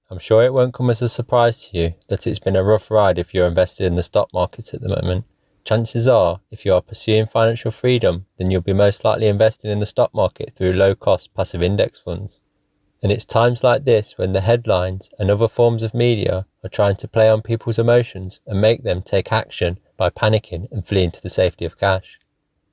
I'm sure it won't come as a surprise to you that it's been a rough ride if you're invested in the stock market at the moment. Chances are, if you are pursuing financial freedom, then you'll be most likely investing in the stock market through low-cost passive index funds. And it's times like this when the headlines and other forms of media are trying to play on people's emotions and make them take action by panicking and fleeing to the safety of cash.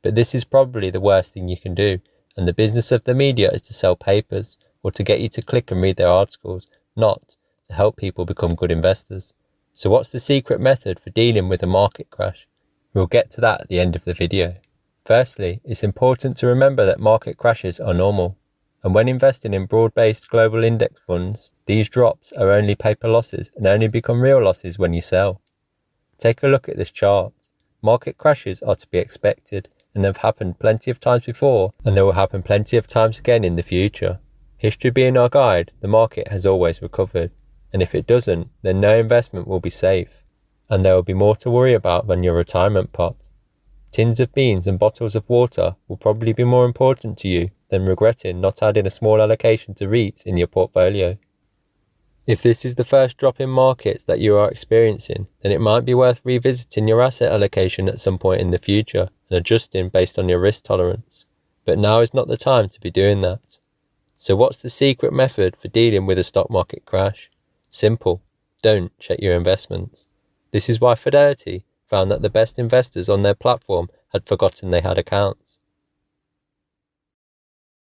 But this is probably the worst thing you can do, and the business of the media is to sell papers or to get you to click and read their articles, not to help people become good investors. So what's the secret method for dealing with a market crash? We'll get to that at the end of the video. Firstly, it's important to remember that market crashes are normal. And when investing in broad-based global index funds, these drops are only paper losses and only become real losses when you sell. Take a look at this chart. Market crashes are to be expected and have happened plenty of times before, and they will happen plenty of times again in the future. History being our guide, the market has always recovered, and if it doesn't, then no investment will be safe, and there will be more to worry about than your retirement pot. Tins of beans and bottles of water will probably be more important to you than regretting not adding a small allocation to REITs in your portfolio. If this is the first drop in markets that you are experiencing, then it might be worth revisiting your asset allocation at some point in the future and adjusting based on your risk tolerance. But now is not the time to be doing that. So what's the secret method for dealing with a stock market crash? Simple. Don't check your investments. This is why Fidelity found that the best investors on their platform had forgotten they had accounts.